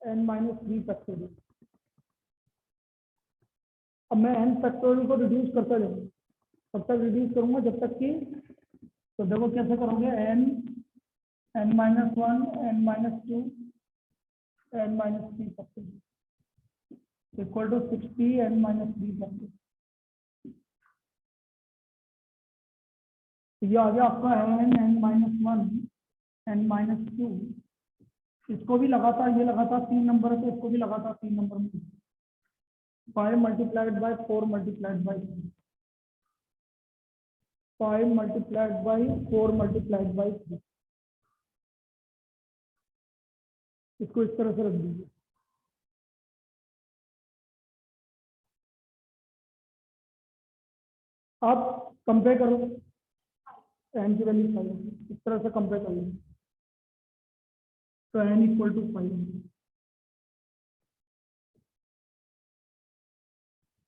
n minus 3 factorial. अब मैं n factorial को रिड्यूस करता जाऊंगा, तब तक रिड्यूस करूंगा जब तक कि, तो देखो कैसे करोगे, n minus 1 n minus 2 n minus 3 factorial equal to 60 n minus 3 factorial. ये आ गया आपका n माइनस 1 n माइनस 2, इसको भी लगातार, ये लगातार 3 नंबर है तो इसको भी लगातार 3 नंबर में 5 multiplied by 4 multiplied by 5 multiplied by 4 multiplied by 3, इसको इस तरह से रख दीजिए। आप कंपेयर करो, n की वैल्यू 5 इस तरह से कंपेयर कर लो, तो n इक्वल टू 5,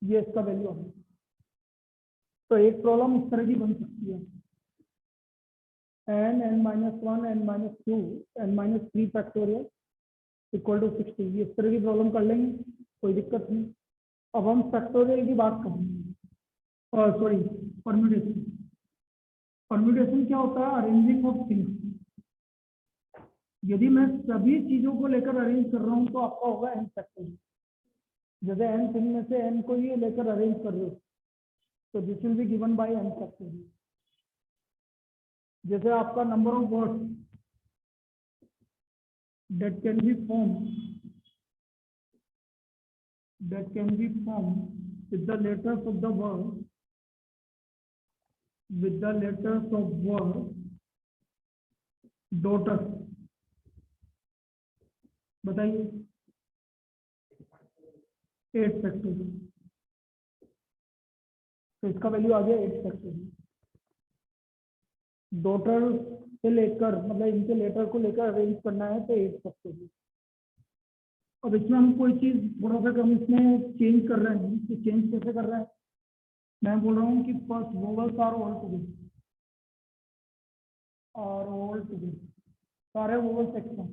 ये इसका वैल्यू है। तो एक प्रॉब्लम इस तरह की बन सकती है, n minus 1 n minus 2 n minus 3 factorial equal to 60, इस तरह की प्रॉब्लम कर लेंगे, कोई दिक्कत नहीं। अब हम फैक्टोरियल की बात करेंगे, सॉरी परम्यूटेशन। परम्यूटेशन क्या होता है? Arranging of things. यदि मैं सभी चीजों को लेकर अरेंज कर रहा हूं तो आपका होगा n फैक्टोरियल। जैसे n थिंग में से n को ये लेकर अरेंज कर रहे हो, तो this will be given by n factorial. जैसे आपका number of words that can be formed with the letters of the word daughter, बताइए 8 फैक्टोरियल, तो इसका वैल्यू आ गया 8 फैक्टोरियल। डॉटर से लेकर, मतलब इनके लेटर को लेकर अरेंज करना है तो 8 फैक्टोरियल। अब इसमें हम कोई चीज थोड़ा सा हम इसमें चेंज कर रहे हैं, तो चेंज कैसे कर रहे हैं? मैं बोल रहा हूँ कि first vowels are all together, सारे वोवल्स एक साथ।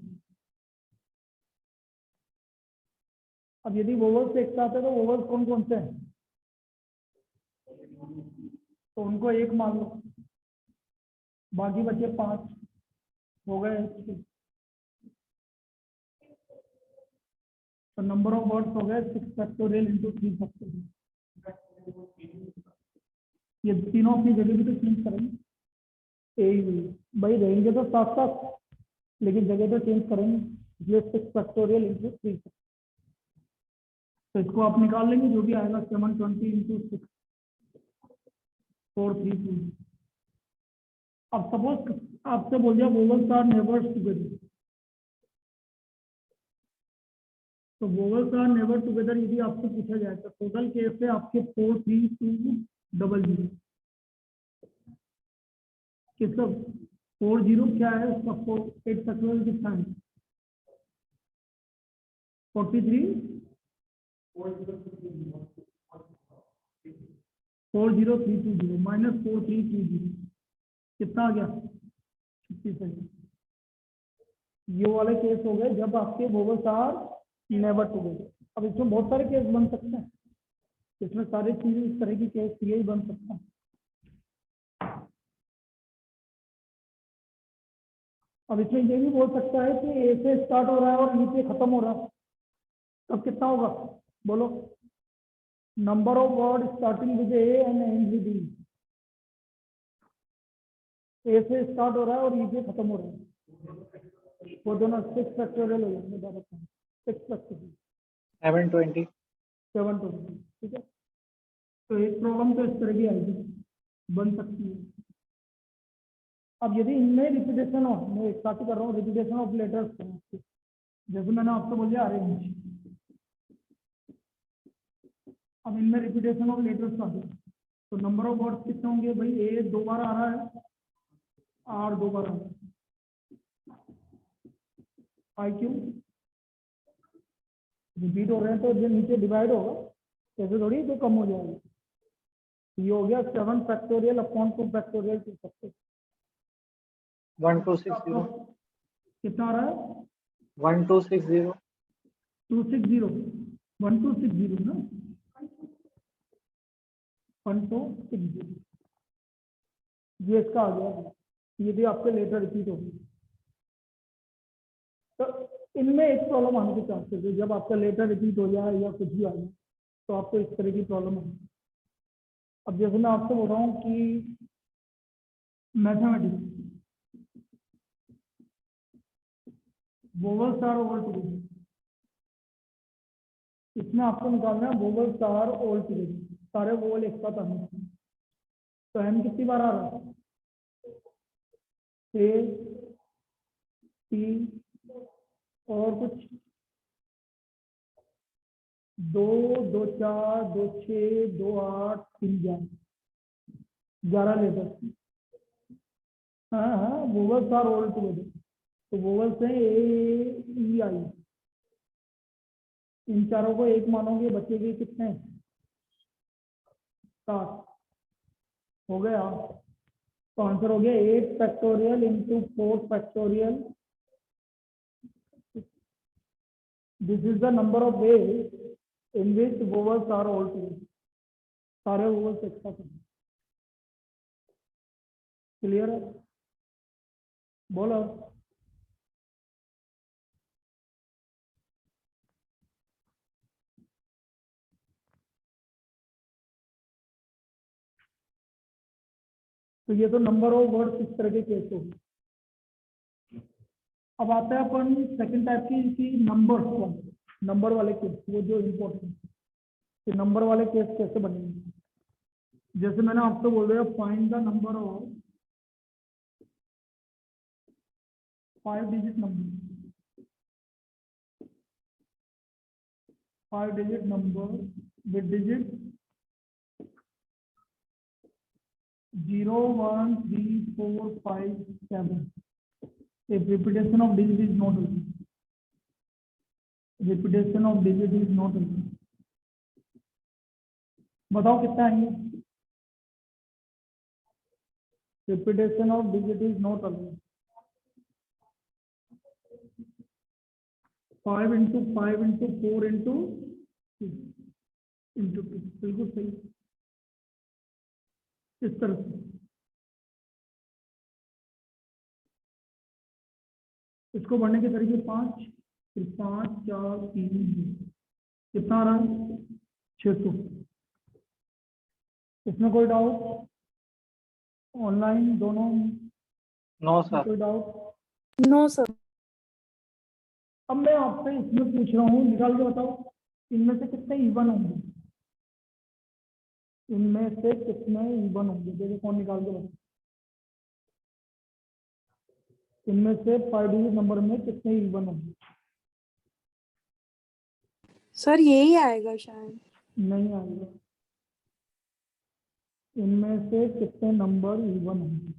अब यदि वोवल्स एक साथ है तो वोवल्स कौन कौन से हैं? तो उनको एक मान लो, बाकी बचे 5 हो गए। तो नंबर ऑफ वर्ड्स हो गए 6 फैक्टोरियल इंटू 3 फैक्टोरियल। ये तीनों अपनी जगह भी तो चेंज करेंगे, भाई रहेंगे तो साथ साथ, लेकिन जगह तो चेंज करेंगे, इसलिए 6 फैक्टोरियल इंटू 3। तो इसको आप निकाल लेंगे, जो भी आएगा 720 इंटू 6 432। अब सपोज आपसे बोल दिया वोवल्स आर नेबर्स टुगेदर, तो वोवल्स आर नेबर टुगेदर यदि आपसे पूछा जाए तो टोटल केस से आपके 43200 किसका 40 क्या है उसका 8 फैक्टोरियल कितना है 43 40320 माइनस 4320 कितना आ गया 57। ये वाले केस हो गए जब आपके वोवल्स आर नेवर टुगेदर। अब इसमें बहुत सारे केस बन सकते हैं, इसमें सारी चीजें इस तरह की केस यही बन सकता है। अब इसमें ये भी बोल सकता है कि ए से स्टार्ट हो रहा है और ई पे खत्म हो रहा है, तब कितना होगा बोलो? Number of word starting with A and end with E. A से स्टार्ट हो रहा है और ई पे खत्म हो रहा है, वो दोनों 6 फैक्टोरियल हो जाएंगे, 6 फैक्टोरियल 720। ठीक है। तो एक प्रॉब्लम तो इस तरह की आएगी, बन सकती है। अब यदि इनमें रिपीटेशन हो, मैं एक साथ ही कर रहा हूँ, रिपीटेशन ऑफ लेटर्स, जैसे मैंने आपको बोल दिया अरेंज, अब इनमें रिपीटेशन ऑफ लेटर्स आ गया, तो नंबर ऑफ वर्ड्स कितने होंगे भाई? ए 2 बार आ रहा है, आर 2 बार आ रहा है, आई क्यों रिपीट हो रहे हैं तो जो नीचे डिवाइड होगा, ऐसे थोड़ी तो कम हो जाएगा। ये हो गया 7 फैक्टोरियल अपॉन 2 फैक्टोरियल 2 फैक्टोरियल 1260 कितना आ रहा है 1260 260 1260 ना 1260 ये इसका आ गया। ये भी आपके लेटर रिपीट होगी। तो इनमें एक प्रॉब्लम आने के चांसेस है, जब आपका लेटर रिपीट हो जाए या कुछ भी आ जाए तो आपको इस तरह की प्रॉब्लम है। अब जैसे मैं आपसे बोल रहा हूँ कि mathematics vowels are over together, इसमें आपको निकालना है वोवल्स आर ऑल टुगेदर, सारे वोवल एक साथ आने चाहिए। तो एम कितनी बार आ रहा है? ए टी और कुछ 2 2 4 2 6 2 8 3 11 लेटर। हाँ हाँ वोवल्स आर ऑल टुगेदर, तो वोवल्स हैं ए ई आई, इन चारों को एक मानोगे, बचेगी कितने? 7 हो गया। तो आंसर हो गया 8 factorial into 4 factorial. This is the number of ways in which vowels are all together, सारे वोवल्स एक साथ। क्लियर है? बोलो। तो ये तो नंबर ऑफ वर्ड्स इस तरह के केस हो गए। अब आता है अपन सेकंड टाइप की नंबर वाले केस, वो जो इम्पोर्टेंट है, नंबर वाले केस कैसे बनेंगे। जैसे मैंने आपको बोल दिया find the number of 5 digit number, 5 digit number with digit 0 1 3 4 5 7। If repetition of digit is not occurring, repetition of digit is not occurring, बताओ कितना आएंगे? Repetition of digit is not occurring, 5 into 5 into 4 into 2 into 2, बिल्कुल सही। इस तरह से इसको बढ़ने के तरीके 5, फिर 5 4 3 2, कितना आ रहा है? 600। इसमें कोई डाउट? ऑनलाइन दोनों? No sir. कोई डाउट? No sir. अब मैं आपसे इसमें पूछ रहा हूँ, निकाल के बताओ इनमें से कितने इवन होंगे? इनमें से कितने इवन होंगे? देखो कौन निकाल के बताओ। इनमें से 5 डिजिट नंबर में कितने इवन होंगे? सर यही आएगा शायद। नहीं आएगा। इनमें से कितने नंबर इवन होंगे?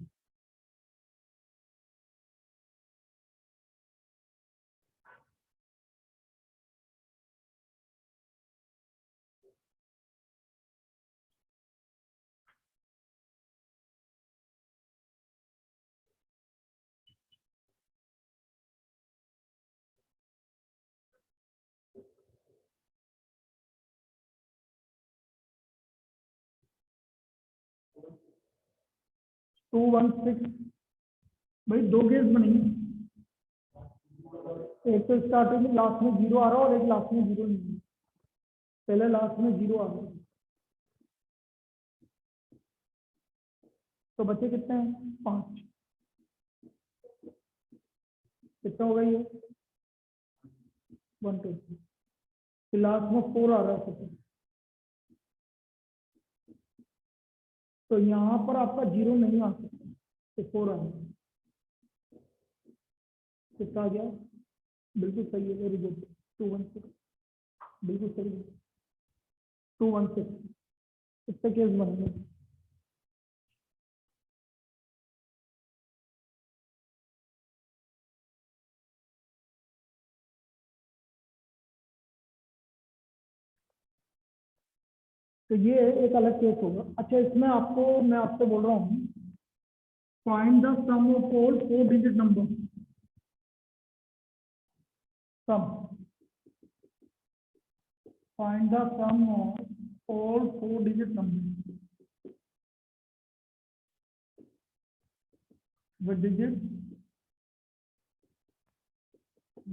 टू 1 6। भाई 2 केस बनेंगे, एक तो स्टार्टिंग में लास्ट में 0 आ रहा है और एक लास्ट में 0 नहीं है। पहले लास्ट में 0 आ रहा है, तो बच्चे कितने हैं? 5। कितना हो गया ये? 1 2। फिर लास्ट में 4 आ रहा है, तो यहाँ पर आपका 0 नहीं आ सकता, तो 4 आ गया। कितना आ गया? बिल्कुल सही है, वेरी गुड। 2 1 6 बिल्कुल सही है। 2 1 6 कितने केस बनेंगे? तो ये एक अलग केस होगा। अच्छा इसमें आपको मैं आपसे बोल रहा हूँ find the sum of all 4 digit number. Sum find the sum of all 4-digit numbers with digits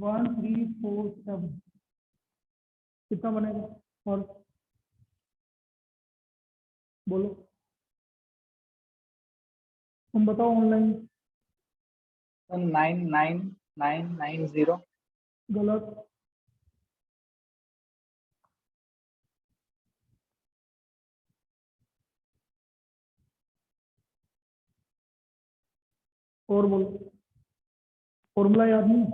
1, 3, 4, 7। कितना बनेगा? और बोलो, तुम बताओ ऑनलाइन। 99990। गलत। और बोलो, फॉर्मूला याद नहीं?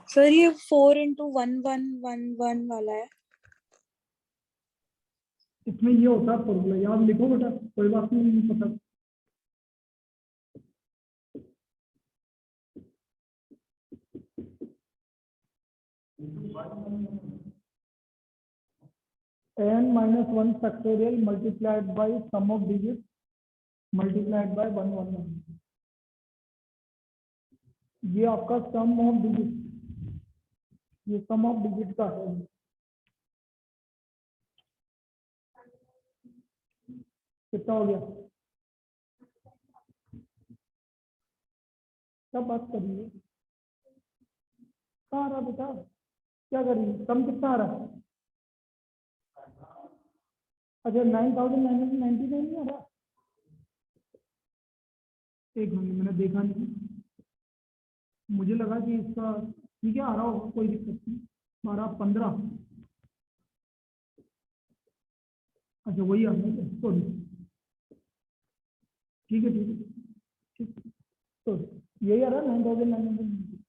सर ये 4 into 1111 वाला है। इसमें ये होता है फॉर्मूला, याद लिखो बेटा, कोई बात नहीं पता। n-1 factorial multiplied by sum of digits multiplied by 111। ये आपका सम ऑफ डिजिट, ये सम ऑफ डिजिट का है। कितना हो गया? क्या बात कर रही है? कहाँ आ रहा बेटा? क्या कर रही है? सम कितना आ रहा है? अच्छा 9999 नहीं आ रहा? एक मिनट, मैंने देखा नहीं, मुझे लगा कि इसका ठीक है आ रहा होगा, कोई दिक्कत नहीं। 1215। अच्छा वही आ रहा है, सॉरी। ठीक है ठीक है ठीक, तो यही आ रहा है 9999।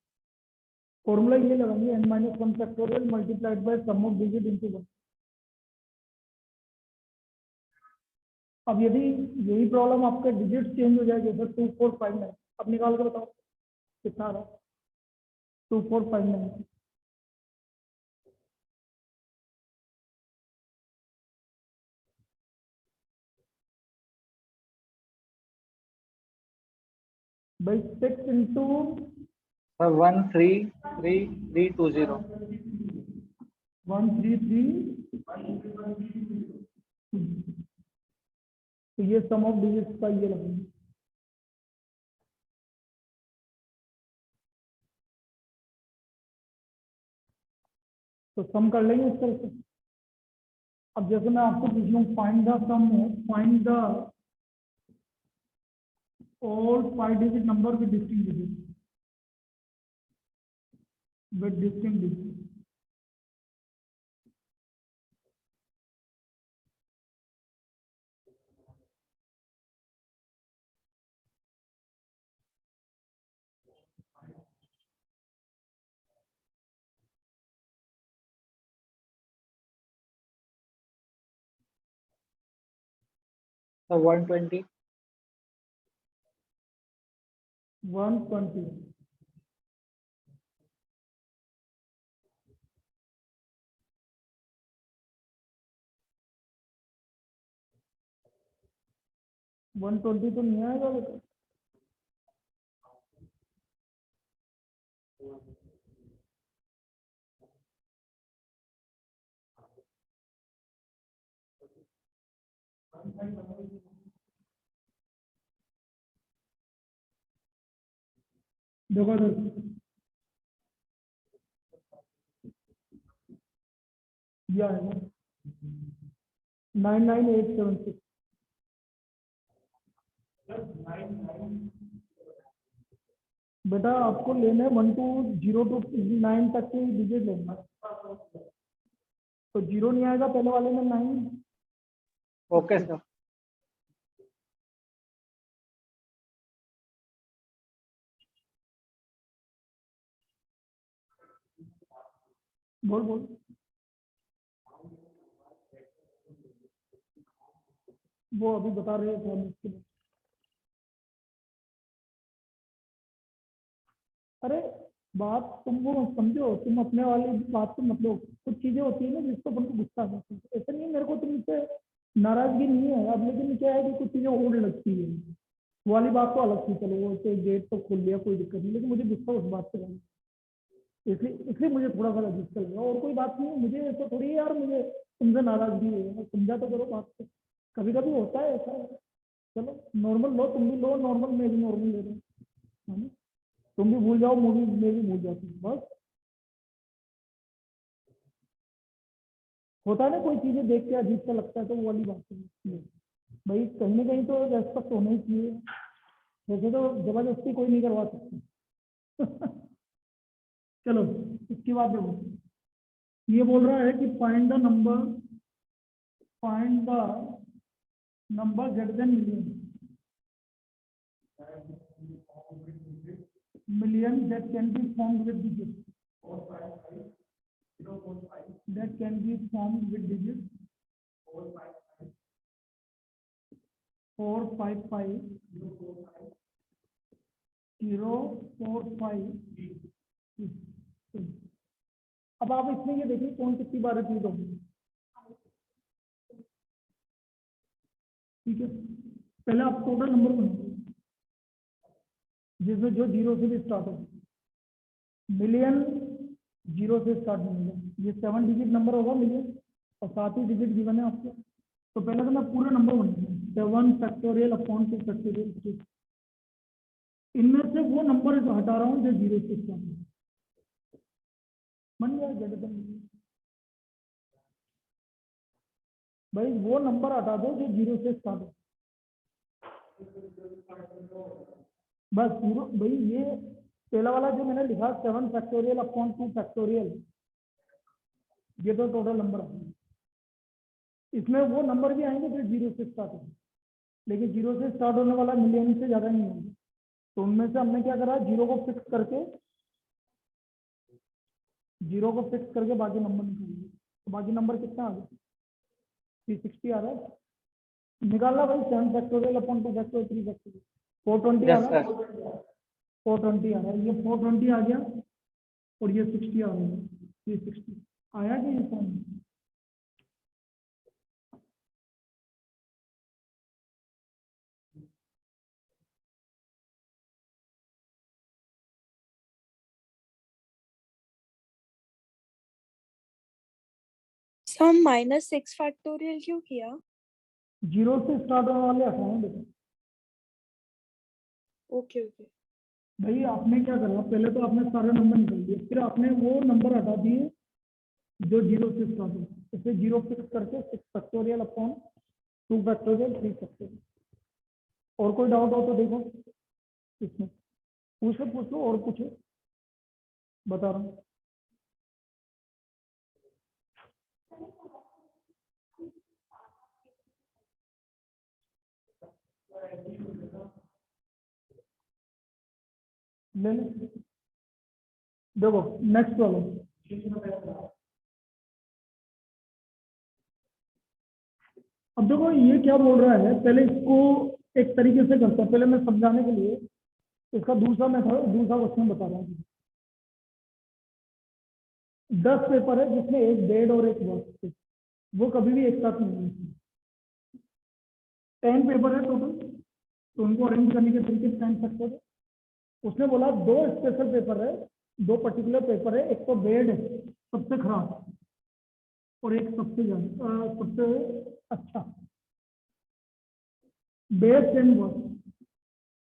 फॉर्मूला ये लगाएंगे n-1 factorial multiplied by sum of digit into 1। अब यदि यही प्रॉब्लम आपके डिजिट चेंज हो जाएगी सर 2459, अब निकाल के बताओ कितना आ रहा है? 2459। by 6 into 1333320। 133। तो ये सम ऑफ डिजिट्स का ये लगेंगे। तो सम कर लेंगे इस तरह से। अब जैसे मैं आपको पूछ लूँ find the sum, find the all 5-digit number with distinct digits, with distinct digits। तो 120। 120। 120 तो नहीं आएगा बेटा। देखो सर, 99876। बेटा आपको लेना है 1 to 0 to 9 तक के डिजिट लेना है। तो 0 नहीं आएगा पहले वाले में, 9। Okay sir. बोल बोल। वो अभी बता रहे थे हम इसके लिए। अरे बात तुम वो मत समझो, तुम अपने वाली बात तो मतलब कुछ चीजें होती है ना जिसको अपन को गुस्सा आता है। ऐसा नहीं है मेरे को तुमसे नाराजगी नहीं है अब, लेकिन क्या है कि कुछ चीजें ओल्ड लगती है। वो वाली बात तो अलग थी, चलो वो तो गेट तो खोल लिया, कोई दिक्कत नहीं, लेकिन मुझे गुस्सा उस बात से लगा, इसलिए इसलिए मुझे थोड़ा सा गुस्सा लगा, और कोई बात नहीं है, मुझे ऐसा थोड़ी है यार, मुझे तुमसे नाराजगी है, समझा तो करो बात को, कभी कभी होता है ऐसा। चलो नॉर्मल लो, तुम भी लो नॉर्मल, मैं भी नॉर्मल ले रहा हूँ, है ना? तुम भी भूल जाओ, मूवी मैं भी भूल जाती हूँ, बस होता है ना, कोई चीजें देख के अजीब सा लगता है तो वो वाली बात है भाई, कहीं ना कहीं तो रेस्पेक्ट होना ही चाहिए, वैसे तो जबरदस्ती कोई नहीं करवा सकता। चलो इसके बाद देखो, ये बोल रहा है कि find the number greater than million that can be formed with digits, that can be formed with digits 455 045। अब आप इसमें ये देखिए कौन कितनी बार रिपीट होगी, ठीक है? पहले आप टोटल नंबर बनाओ जिसमें जो जीरो से भी स्टार्ट हो, मिलियन जीरो से स्टार्ट नहीं होगा, ये 7 डिजिट नंबर होगा मिलियन, और 7 ही डिजिट गिवन है आपको। तो पहले तो मैं पूरा नंबर बनाऊंगा 7 फैक्टोरियल अपॉन 2 फैक्टोरियल, इनमें से वो नंबर हटा रहा हूँ जो जीरो से स्टार्ट है, बन गया ग्रेटर देन। भाई वो नंबर हटा दो जो जीरो से स्टार्ट हो, बस जीरो। भाई ये पहला वाला जो मैंने लिखा 7 फैक्टोरियल अपॉन 2 फैक्टोरियल, ये तो टोटल नंबर है, इसमें वो नंबर भी आएंगे जो जीरो से स्टार्ट हो, लेकिन जीरो से स्टार्ट होने वाला मिलियन से ज्यादा नहीं होगा, तो उनमें से हमने क्या करा, जीरो को फिक्स करके बाकी नंबर निकालेंगे, तो बाकी नंबर कितना आ गया, 360 आ रहा है, निकालना भाई 7 फैक्टोरियल अपॉन 2 फैक्टोरियल 3 फैक्टोरियल 420 आ Yes, रहा है, sir. 420 आ रहा है, ये 420 आ गया, और ये 60 आ रहा है, ये 60 आया कि ये फॉर्म? So हम -6 फैक्टोरियल क्यों किया? जीरो से स्टार्ट होने वाले हटाएं बेटा। Okay okay. भाई आपने क्या करा, पहले तो आपने सारे नंबर निकाल दिए, फिर आपने वो नंबर हटा दिए जो जीरो से स्टार्ट हो, इसे जीरो फिक्स करके 6 फैक्टोरियल अपॉन 2 फैक्टोरियल 3 फैक्टोरियल। और कोई डाउट हो तो देखो इसमें, पूछ लो और पूछो, बता रहा हूँ। ले ले, देखो नेक्स्ट वाला, अब देखो ये क्या बोल रहा है, पहले इसको एक तरीके से करता हूँ, पहले मैं समझाने के लिए इसका दूसरा क्वेश्चन बता रहा हूँ। 10 पेपर है जिसमें एक डेड और एक वर्क, वो कभी भी एक साथ नहीं होंगे। 10 पेपर है टोटल, तो उनको अरेंज करने के तरीके से 10 सकते थे। उसने बोला 2 स्पेशल पेपर है, 2 पर्टिकुलर पेपर है, एक तो बेड है सबसे खराब, और एक सबसे अच्छा, बेस्ट एंड वर्स्ट,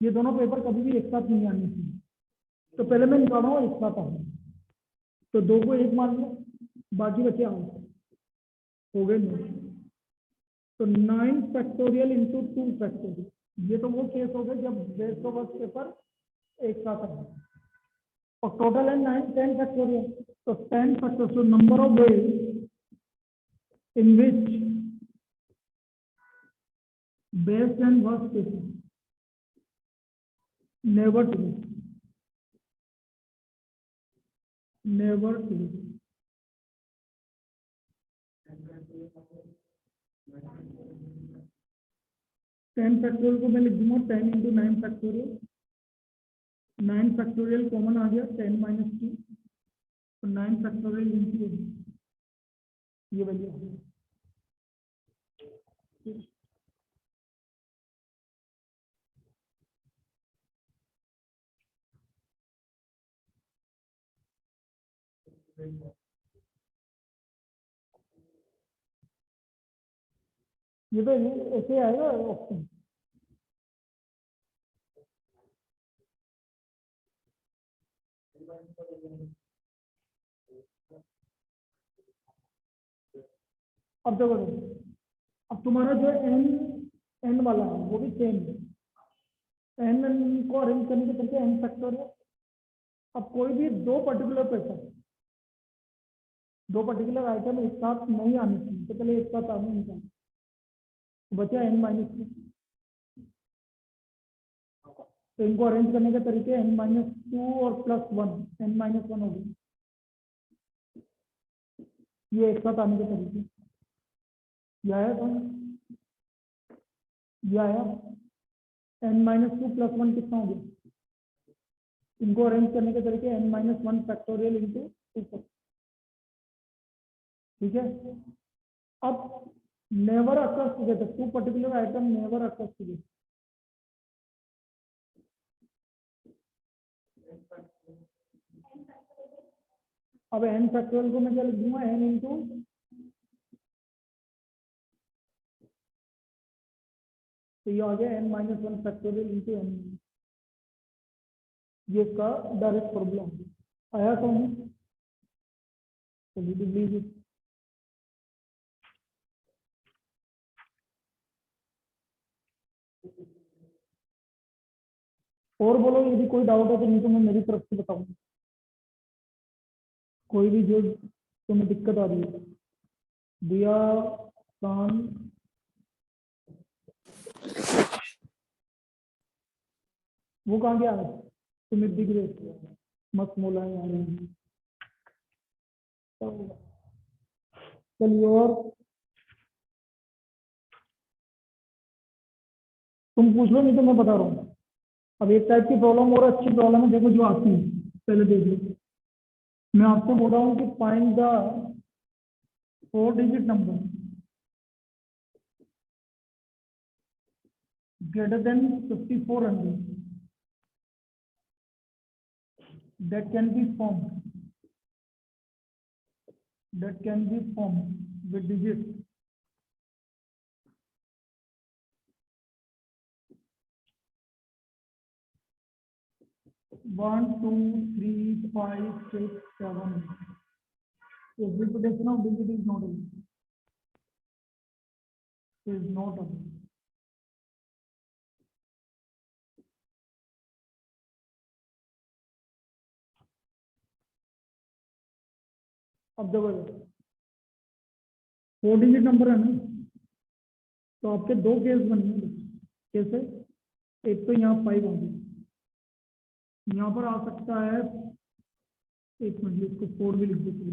ये दोनों पेपर कभी भी एक साथ नहीं आने चाहिए। तो पहले मैं निकाल रहा हूँ एक साथ आऊँ, तो 2 को 1 मान लो, बाकी बचे आउट हो गए 9। तो 9 फैक्टोरियल इंटू 2 फैक्टोरियल, ये तो वो केस हो गए जब बेस्ट और वर्स्ट पेपर एक साथ आए, और टोटल है 10 फैक्टोरियल, तो 10 factorial, so number of ways in which best and worst cases never together, 10 factorial को मैं लिख दूंगा 10 इंटू 9 फैक्टोरियल, 9 फैक्टोरियल कॉमन आ गया 10 माइनस 2, तो 9 फैक्टोरियल इंटू ये वैल्यू आ गया। ये तो ऐसे आएगा ऑप्शन। अब देखो, अब तुम्हारा जो एन एन वाला है वो भी सेम है। एन को अरेंज करने के तरीके एन फैक्टर है। अब कोई भी दो पर्टिकुलर पैसा, दो पर्टिकुलर आइटम एक साथ नहीं आने चाहिए, तो पहले एक साथ आने नहीं चाहिए, तो बचा एन माइनस टू। तो इनको अरेंज करने के तरीके एन माइनस टू और plus one, n minus one हो गई, ये एक साथ आने के तरीके। ये आया था, ये आया n minus two plus one कितना हो गया। इनको अरेंज करने के तरीके n minus one factorial into two. ठीक है। अब never occurs together, two particular item never occurs together. अब एन फैक्टोरियल को मैं क्या लिख दूंगा, एन इंटू तो ये आ गया n minus one factorial into n. ये इसका डायरेक्ट प्रॉब्लम आया तो नहीं, चलिए। और बोलो यदि कोई डाउट है तो, नहीं तो मैं मेरी तरफ से बताऊंगा। कोई भी जो तुम्हें दिक्कत आ रही है। दिया खान, वो कहाँ गया है? सुमित दिख रहे, मस्त मोलाएं आ रही हैं। चलिए, और तुम पूछ लो, नहीं तो मैं बता रहा हूँ। अब एक टाइप की प्रॉब्लम और अच्छी प्रॉब्लम है, देखो जो आती है, पहले देख लो। मैं आपसे बोल रहा हूँ कि find the 4 digit number greater than 5400 that can be formed with digits 1 2 3 5 6 7. If repetition of digit is not available, is not available. अब देखो 4 डिजिट नंबर है ना, तो आपके दो केस बनेंगे। कैसे? एक तो यहाँ 5 होंगे, यहाँ पर आ सकता है, एक मिनट इसको 4 भी लिख देते,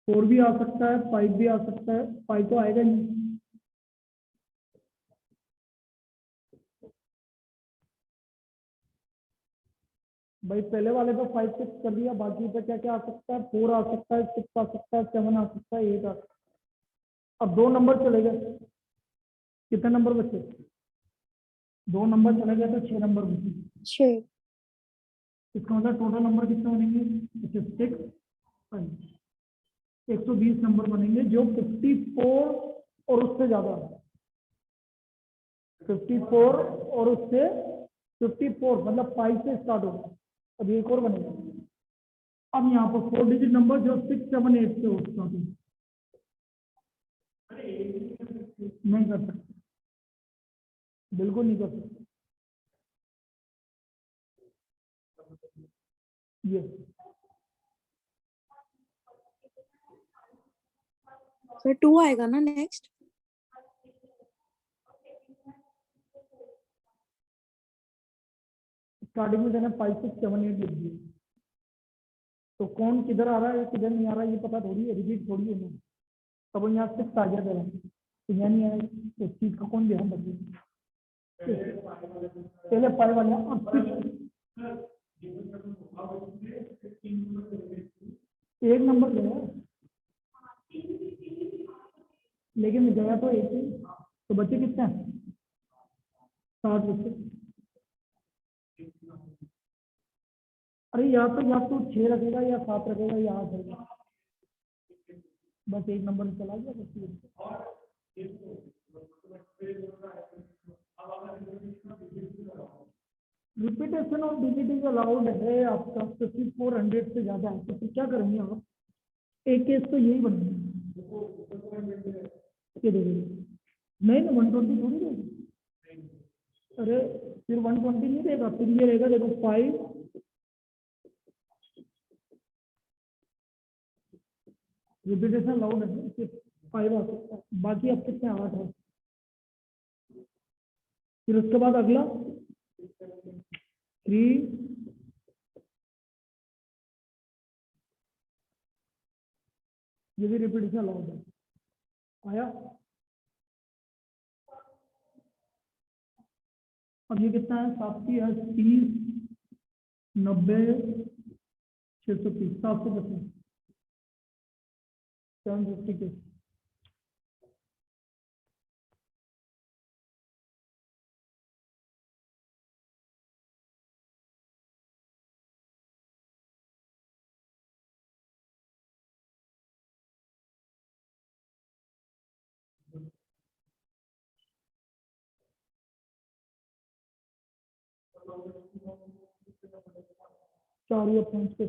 4 भी आ सकता है, 5 भी आ सकता है। 5 तो आएगा नहीं, भाई पहले वाले पे 5 6 कर दिया, बाकी पे क्या क्या आ सकता है? 4 आ सकता है, 6 आ सकता है, 7 आ सकता है, 8 आ सकता है। अब 2 नंबर चले गए, कितने नंबर बचे? 2 नंबर चले गए तो 6 नंबर बचे। 6। इसका मतलब टोटल नंबर कितने बनेंगे? 6 120 नंबर बनेंगे, जो 54 और उससे ज्यादा है। 54 और उससे 54 मतलब 5 से स्टार्ट होगा। अब एक और बनेगा। अब यहाँ पर 4 डिजिट नंबर जो 6 7 8 से स्टार्ट होगा, नहीं कर सकते, बिल्कुल नहीं कर सकते। ये सर 2 आएगा ना नेक्स्ट? स्टार्टिंग में देना 5 6 7 8 लिख दिए, तो कौन किधर आ रहा है किधर नहीं आ रहा है ये पता थोड़ी है, रिपीट थोड़ी है ना। तब यहाँ 6 आ गया था, तो यहाँ नहीं आया, तो चीज का कौन ध्यान रखेगा? पहले 5 वाले अब 1 नंबर गया, लेकिन गया तो 1 ही, तो बच्चे कितने हैं? 7 बच्चे। अरे या तो 6 रखेगा या 7 रखेगा या 8 रखेगा, बस एक नंबर चला गया बस। Repetition of digit is allowed है आपका 5400 से ज्यादा है, तो फिर क्या करेंगे आप? एक केस तो यही बनेगा, ये देखिए नहीं ना 120 थोड़ी देगा, अरे फिर 120 नहीं देगा, फिर ये रहेगा देखो 5 रिपीटेशन अलाउड है, सिर्फ 5 आ सकता है, बाकी अब कितने 8 है। फिर उसके बाद अगला 3 ये भी रिपीटेशन अलाउड है, आया। अब ये कितना है? 730 90 630 750 750 के। चार या 5 के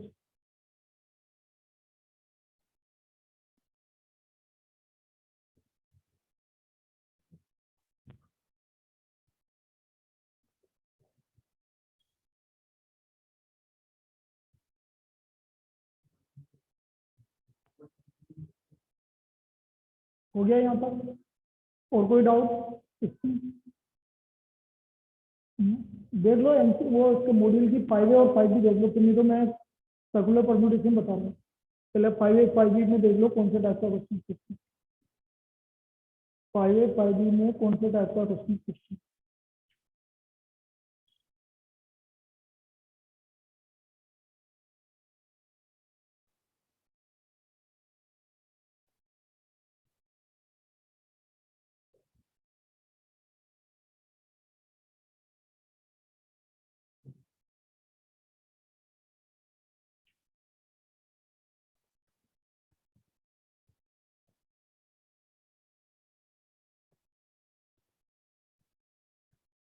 हो गया यहाँ पर। और कोई डाउट? देख लो एमसी वो उसके मॉड्यूल की 5A और 5B देख लो, नहीं तो मैं सर्कुलर परम्यूटेशन बता रहा हूँ। पहले 5A 5B में देख लो कौन से टाइप का क्वेश्चन पूछते हैं, 5A 5B में कौन से टाइप का क्वेश्चन पूछते हैं।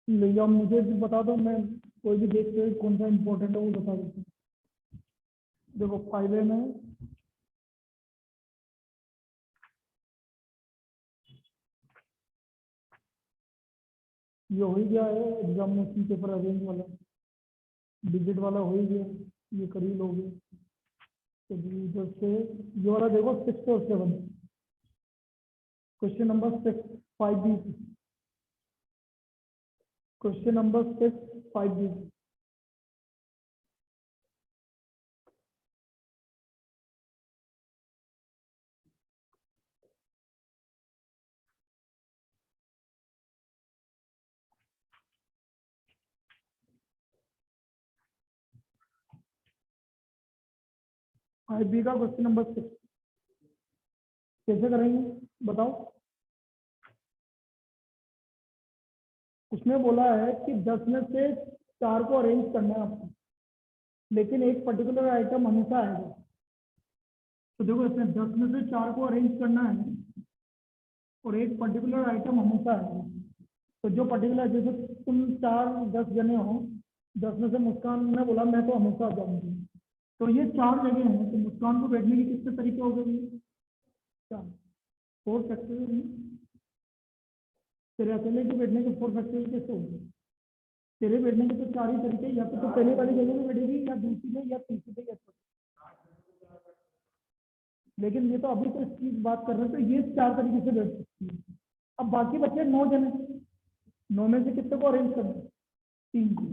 या मुझे भी बता दो, मैं कोई भी देख के कौन सा इंपॉर्टेंट है वो बता देता हूँ। देखो 5A में ये हो ही गया है एग्जामिनेशन पेपर अरेंज वाला, डिजिट वाला हो ही गया, ये कर ही लोगे। तो इधर से ये वाला देखो 6 और 7, question number 6 5B, question number 6 5B। IB का क्वेश्चन नंबर 6 कैसे करेंगे बताओ? उसमें बोला है कि 10 में से 4 को अरेंज करना है आपको, लेकिन एक पर्टिकुलर आइटम हमेशा आएगा। तो देखो इसमें 10 में से 4 को अरेंज करना है और एक पर्टिकुलर आइटम हमेशा आएगा। तो जो पर्टिकुलर, जैसे तुम 4-10 जने हो, 10 में से मुस्कान ने बोला मैं तो हमेशा आ जाऊंगी, तो ये 4 जगह हैं, तो मुस्कान को बैठने की कितने तरीके हो गए? 4 4 फैक्टोरियल। तेरे अकेले के बैठने के 4 फैक्टोरियल कैसे होंगे? तेरे बैठने के तो 4 ही तरीके, या तो पहले वाली जगह में बैठेगी या दूसरी में या तीसरी पे या चौथी। लेकिन ये तो अभी तो इसकी बात कर रहे हैं, तो ये 4 तरीके से बैठ सकती है। अब बाकी बचे 9 जने, 9 में से कितने को अरेंज करना है? 3 को।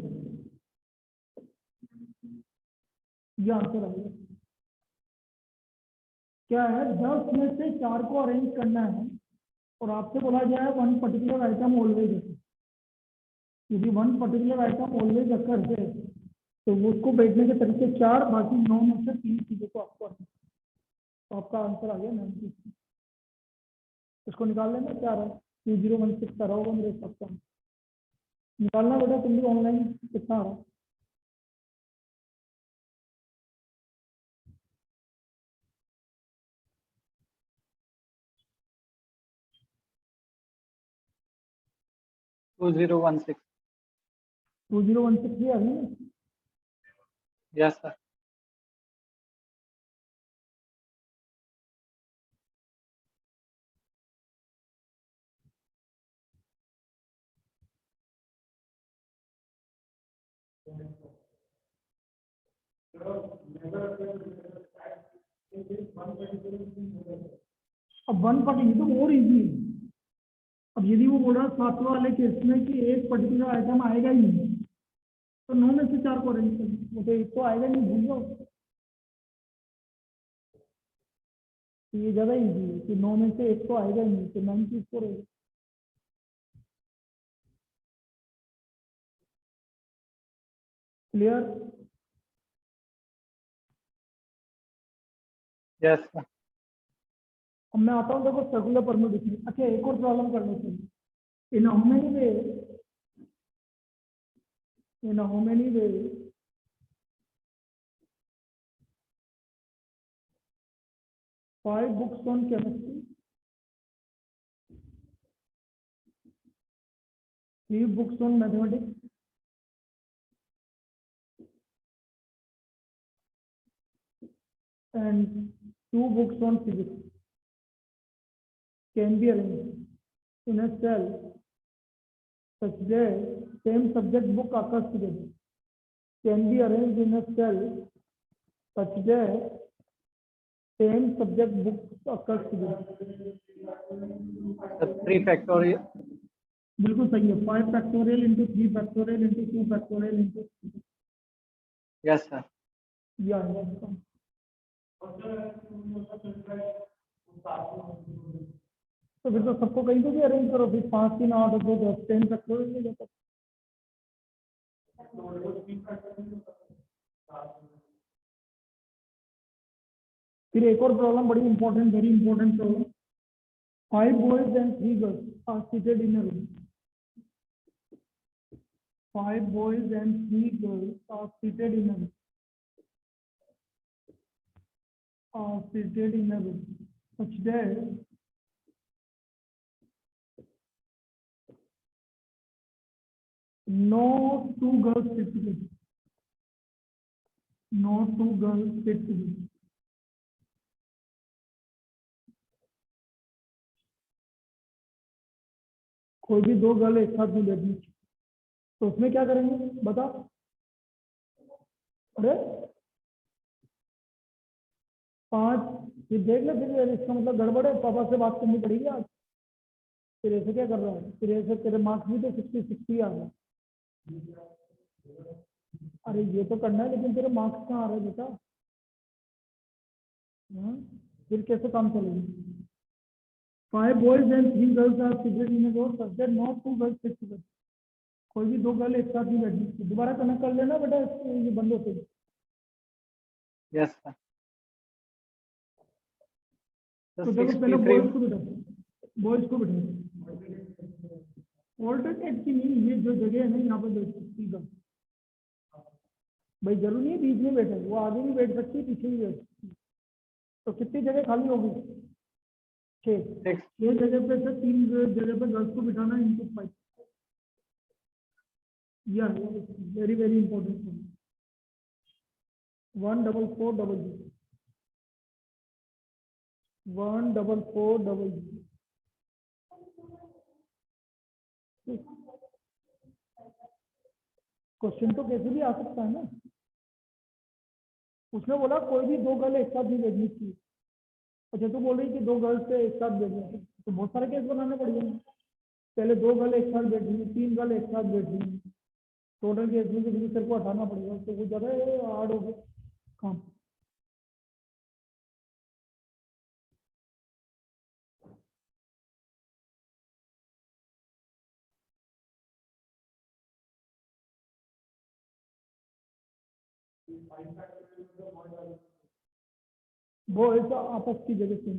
ये आंसर आएगा। क्या है? 10 में से 4 को अरेंज करना है और आपसे बोला गया है वन पर्टिकुलर आइटम ऑलवेज है। यदि वन पर्टिकुलर आइटम ऑलवेज अकर है तो उसको बैठने के तरीके 4, बाकी 9 में से 3 चीजों को आपको, तो आपका आंसर आ गया 90। इसको निकाल लेना, क्या रहा 2016 का रहा होगा मेरे हिसाब से। निकालना बेटा तुम भी ऑनलाइन, कितना आ रहा? 2016. 2016 भी आ गई ना? Yes, sir. अब 140 तो और इजी है। अब यदि वो बोल रहा है 7वें वाले केस में कि एक पर्टिकुलर आइटम आएगा ही नहीं, तो 9 में से 4 को अरेंज कर, वो तो एक तो आएगा नहीं, भूल जाओ। तो ये ज्यादा इजी है कि 9 में से एक तो आएगा ही नहीं, तो 9 चीज को रहेगा। क्लियर? Yes, sir. अब मैं आता हूँ देखो सर्कुलर परम्यूटेशन। अच्छा, एक और प्रॉब्लम कर लेते हैं। In how many way, in how many way 5 books on chemistry, 3 books on mathematics, and 2 books on physics can be arranged in a cell such that same subject book occurs together. Can be arranged in a cell such that same subject book occurs together. The 3 factorial. बिल्कुल सही है। 5 factorial into 3 factorial into 2 factorial into, Yes, sir. या तो फिर तो सबको कहीं तो भी अरेंज करो। फिर 5 3 8 2 10 10 फैक्टोरियल में जाता। फिर एक और प्रॉब्लम बड़ी important, very important problem. 5 boys and 3 girls are seated in a room. 5 boys and 3 girls are seated in a room. Are seated in a room such that no 2 girls sit together. No 2 girls sit together. कोई भी 2 girl एक साथ नहीं बैठनी, तो उसमें क्या करेंगे बताओ? अरे 5, फिर देख ले, फिर इसका मतलब गड़बड़ है, पापा से बात करनी पड़ेगी आज। फिर ऐसे क्या कर रहा है? फिर ऐसे तेरे मार्क्स भी तो 60 आ गए। अरे ये तो करना है, लेकिन तेरे मार्क्स कहाँ आ रहे बेटा? फिर कैसे काम चलेगा? 5 boys and 3 girls are seated in a row such that no 2 girls sit together. कोई भी 2 गर्ल एक साथ नहीं बैठनी। दोबारा कनेक्ट कर लेना बेटा, ये बंद होते हैं। Yes, sir. तो The देखो पहले 63. बॉयज को बिठा, बॉयज को बिठा। ऑल्टरनेट की नहीं, ये जो जगह है ना यहाँ पे बैठ सकती है भाई, जरूरी है बीच में बैठे, वो आगे भी बैठ सकती है, पीछे भी बैठ सकती है। तो कितनी जगह खाली होगी? 6 जगह पे से 3 जगह पे गर्ल्स को बिठाना इनटू 5। या वेरी वेरी इंपॉर्टेंट। 14400 14400। क्वेश्चन तो कैसे भी आ सकता है ना। उसने बोला कोई भी 2 गर्ल एक साथ नहीं बैठनी चाहिए। अच्छा, तू बोल रही कि 2 गर्ल्स से एक साथ बैठना है, तो बहुत सारे केस बनाने पड़ेंगे। पहले 2 गर्ल एक साथ बैठ रही है, 3 गर्ल एक साथ बैठ रही है, टोटल केस में किसी तेरे को हटाना पड़ेगा, तो वो ज्यादा हार्ड हो गया काम। वो ऐसा आपस की जगह से।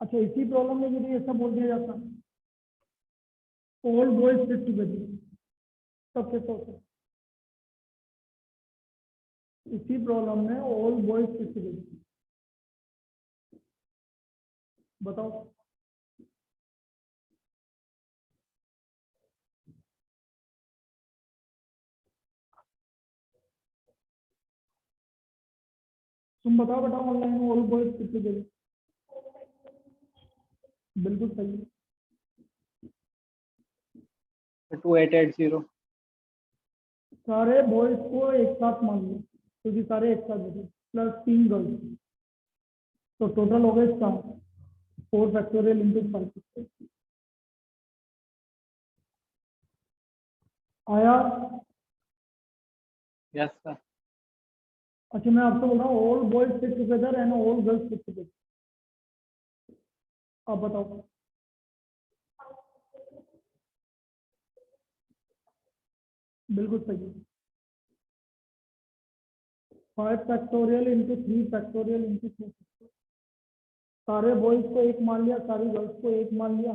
अच्छा, इसी प्रॉब्लम में यदि ऐसा बोल दिया जाता ऑल बॉयज सिट टुगेदर, तब कैसा होता? इसी प्रॉब्लम में ऑल बॉयज सिट टुगेदर, बताओ। तुम बताओ बताओ ऑनलाइन ऑल बॉयज कितने देंगे? बिल्कुल सही है। 2880. सारे बॉयज को एक साथ मान लो क्योंकि सारे एक साथ देते प्लस 3 गर्ल्स, तो टोटल हो गए 4, 4 फैक्टोरियल इंटू 5 आया। Yes, sir. अच्छा मैं आपसे बोल रहा हूँ all boys sit together and all girls sit together, आप बताओ। बिल्कुल सही है। 5 फैक्टोरियल इंटू 3 फैक्टोरियल इंटू 2 सारे बॉयज को एक मान लिया, सारी गर्ल्स को एक मान लिया,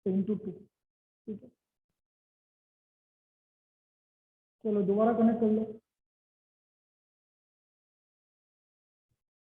इंटू 2। ठीक है, चलो दोबारा कनेक्ट कर लो।